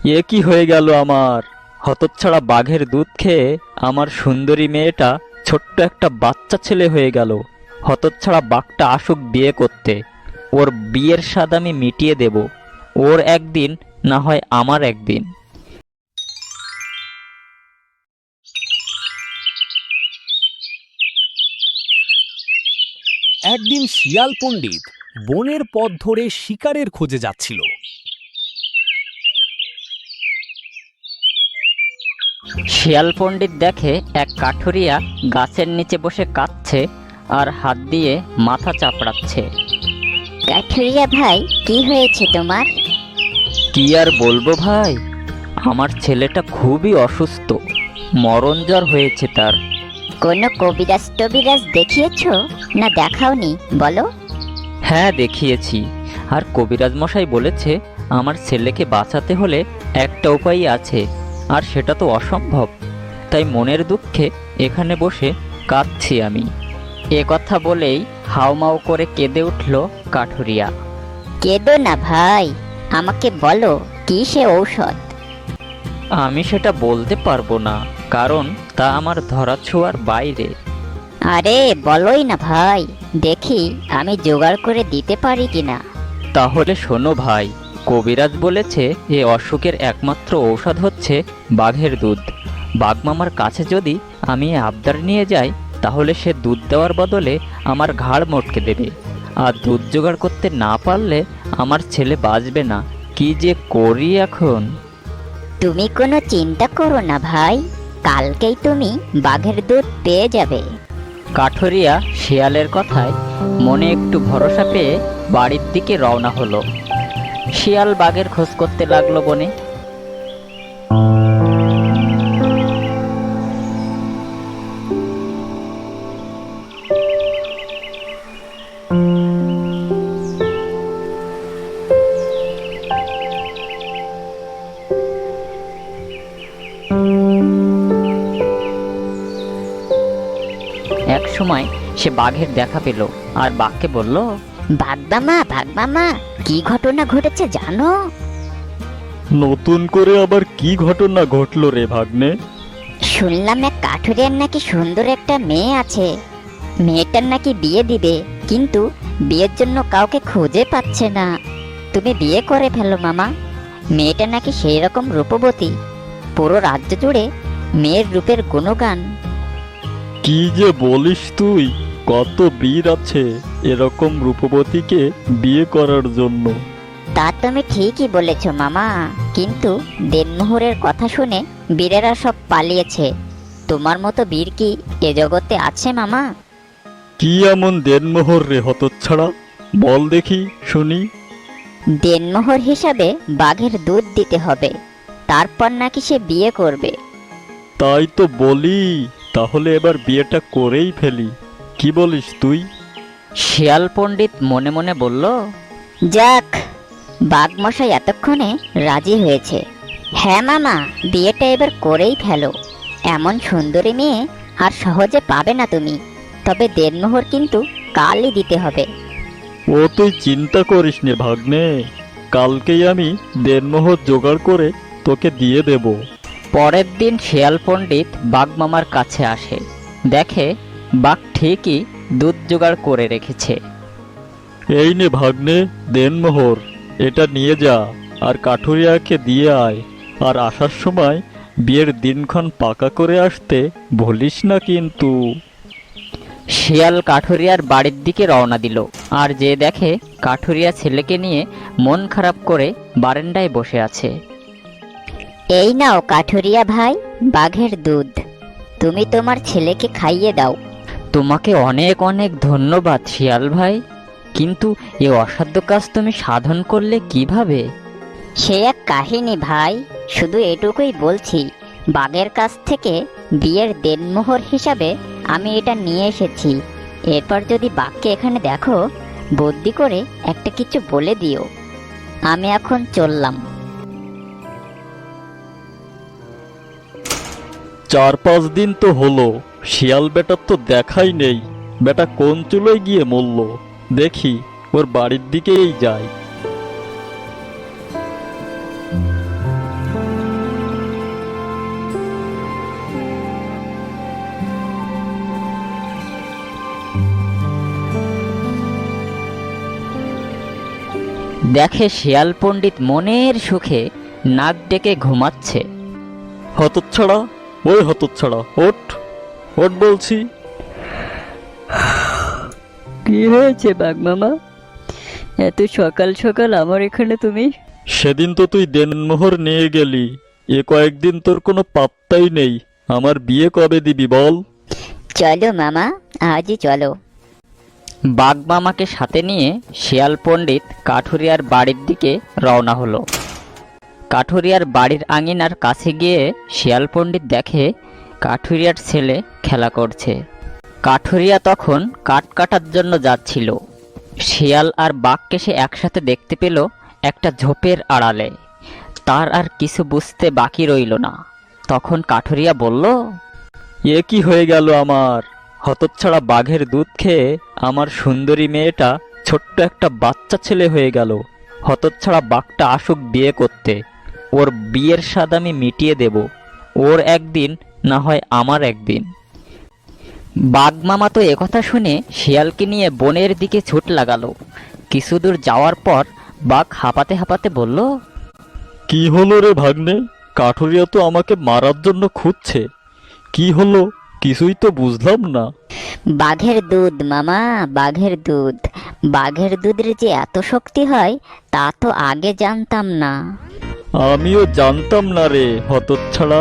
এ কি হয়ে গেল আমার! হতচ্ছাড়া বাঘের দুধ খেয়ে আমার সুন্দরী মেয়েটা ছোট্ট একটা বাচ্চা ছেলে হয়ে গেল। হতচ্ছাড়া বাঘটা আসুক বিয়ে করতে, ওর বিয়ের স্বাদ আমি মিটিয়ে দেব। ওর একদিন, না হয় আমার একদিন। একদিন শিয়াল পণ্ডিত বনের পথ ধরে শিকারের খোঁজে যাচ্ছিল। শিয়াল পণ্ডিত দেখে এক কাঠুরিয়া গাছের নিচে বসে কাঁদছে আর হাত দিয়ে মাথা চাপড়াচ্ছে। কাঠুরিয়া ভাই, কি হয়েছে তোমার? কি আর বলবো ভাই, আমার ছেলেটা খুবই অসুস্থ, মরণ জ্বর হয়েছে তার। কোনো কবিরাজ টবিরাজ দেখিয়েছো না দেখাওনি বলো? হ্যাঁ দেখিয়েছি, আর কবিরাজ মশাই বলেছে আমার ছেলেকে বাঁচাতে হলে একটা উপায় আছে, আর সেটা তো অসম্ভব। তাই মনের দুঃখে এখানে বসে কাঁদছি আমি। এ কথা বলেই হাউমাউ করে কেঁদে উঠল কাঠুরিয়া। কেঁদো না ভাই, আমাকে বলো কি সে ঔষধ? আমি সেটা বলতে পারবো না, কারণ তা আমার ধরাছোঁয়ার বাইরে। আরে বলোই না ভাই, দেখি আমি জোগাড় করে দিতে পারি কিনা। তাহলে শোনো ভাই, কবিরাজ বলেছে এ অসুখের একমাত্র ঔষধ হচ্ছে বাঘের দুধ। বাঘমামার কাছে যদি আমি এ আবদার নিয়ে যাই, তাহলে সে দুধ দেওয়ার বদলে আমার ঘাড় মটকে দেবে। আর দুধ জোগাড় করতে না পারলে আমার ছেলে বাঁচবে না। কি যে করি এখন! তুমি কোনো চিন্তা করো না ভাই, কালকেই তুমি বাঘের দুধ পেয়ে যাবে। কাঠুরিয়া শিয়ালের কথায় মনে একটু ভরসা পেয়ে বাড়ির দিকে রওনা হলো। শিয়াল বাঘের খোঁজ করতে লাগলো বনে। এক সময় সে বাঘের দেখা পেল আর বাঘকে বলল, ভাগবামা, কি ঘটনা ঘটেছে জানো? নতুন করে আবার কি ঘটনা ঘটলো রে ভাগ্নে? শুনলাম এক কাঠুরিয়ার নাকি সুন্দর একটা মেয়ে আছে। মেয়েটার নাকি বিয়ে দিবে, কিন্তু বিয়ের জন্য কাউকে খুঁজে পাচ্ছে না। তুমি বিয়ে করে ফেলো মামা। মেয়েটা নাকি সেই রকম রূপবতী, পুরো রাজ্য জুড়ে মেয়ের রূপের গুণগান। কি যে বলিস তুই! কত বীর আছে এরকম রূপবতীকে বিয়ে করার জন্য। তা তুমি ঠিকই বলেছ মামা, কিন্তু দেনমোহরের কথা শুনে বীরেরা সব পালিয়েছে। তোমার মতো বীর কি এ জগতে আছে মামা? কি এমন দেনমোহর রে হতচ্ছাড়া? বল দেখি শুনি। দেনমোহর হিসাবে বাঘের দুধ দিতে হবে, তারপর নাকি সে বিয়ে করবে। তাই তো বলি, তাহলে এবার বিয়েটা করেই ফেলি। কি বলিস তুই? শিয়াল পণ্ডিত মনে মনে বলল, যাক, বাঘমশাই এতক্ষণে রাজি হয়েছে। হ্যাঁ মামা, বিয়েটা এবার করেই ফেলো। এমন সুন্দরী মেয়ে আর সহজে পাবে না তুমি। তবে দেনমোহর কিন্তু কালই দিতে হবে। ও তুই চিন্তা করিস নে ভাগ্নে, কালকেই আমি দেনমোহর জোগাড় করে তোকে দিয়ে দেব। পরের দিন শিয়াল পণ্ডিত বাঘ মামার কাছে আসে। দেখে বাঘ ঠিকই দুধ জোগাড় করে রেখেছে। এই নে ভাগ্নে দেনমোহর, এটা নিয়ে যা আর কাঠুরিয়াকে দিয়ে আয়। আর আসার সময় বিয়ের দিনক্ষণ পাকা করে আসতে ভুলিস না কিন্তু। শিয়াল কাঠুরিয়ার বাড়ির দিকে রওনা দিল, আর যে দেখে কাঠুরিয়া ছেলেকে নিয়ে মন খারাপ করে বারান্দায় বসে আছে। এই নাও কাঠুরিয়া ভাই, বাঘের দুধ। তুমি তোমার ছেলেকে খাইয়ে দাও। তোমাকে অনেক অনেক ধন্যবাদ শিয়াল ভাই, কিন্তু এ অসাধ্য কাজ তুমি সাধন করলে কিভাবে? সে এক কাহিনী ভাই, শুধু এটুকুই বলছি, বাঘের কাছ থেকে বিয়ের দেনমোহর হিসাবে আমি এটা নিয়ে এসেছি। এরপর যদি বাঘকে এখানে দেখো, বুদ্ধি করে একটা কিছু বলে দিও। আমি এখন চললাম। 4-5 দিন তো হলো, শিয়াল বেটার তো দেখাই নেই। বেটা কোন চুলোয় গিয়ে মরল? দেখি, ওর বাড়ির দিকেই যাই। দেখে শিয়াল পণ্ডিত মনের সুখে নাক ডেকে ঘুমাচ্ছে। হতচ্ছাড়া, ওই হতচ্ছাড়া, ওঠ ওঠ বলছি। কি হয়েছে বাঘমামা? এত সকাল সকাল আমার এখানে তুমি? সেদিন তো তুই দেনমোহর নিয়ে গেলি, এ কয়েকদিন তোর কোনো পাত্তাই নেই। আমার বিয়ে কবে দিবি বল? চলো মামা, আজই চলো। বাঘমামাকে সাথে নিয়ে শিয়াল পণ্ডিত কাঠুরিয়ার বাড়ির দিকে রওনা হলো। কাঠুরিয়ার বাড়ির আঙিনার কাছে গিয়ে শিয়াল পণ্ডিত দেখে কাঠুরিয়ার ছেলে খেলা করছে। কাঠুরিয়া তখন কাঠ কাটার জন্য যাচ্ছিল। শিয়াল আর বাঘকে সে একসাথে দেখতে পেল একটা ঝোপের আড়ালে। তার আর কিছু বুঝতে বাকি রইল না। তখন কাঠুরিয়া বলল, এ কি হয়ে গেল আমার? হতচ্ছাড়া বাঘের দুধ খেয়ে আমার সুন্দরী মেয়েটা ছোট্ট একটা বাচ্চা ছেলে হয়ে গেল। হতচ্ছাড়া বাঘটা আসুক বিয়ে করতে, ওর বিয়ের স্বাদ আমি মিটিয়ে দেব। ওর একদিন না হয় আমার একদিন। বাঘমামা তো একথা শুনে শিয়ালকে নিয়ে বনের দিকে ছুট লাগালো। কিছু দূর যাওয়ার পর বাঘ হাঁপাতে হাঁপাতে বলল, কি হলো রে ভাগ্নে? কাঠুরিয়া তো আমাকে মারার জন্য খুঁজছে। কি হলো কিছুই তো বুঝলাম না। বাঘের দুধ মামা, বাঘের দুধ। বাঘের দুধের যে এত শক্তি হয় তা তো আগে জানতাম না। আমিও জানতাম না রে হতচ্ছাড়া।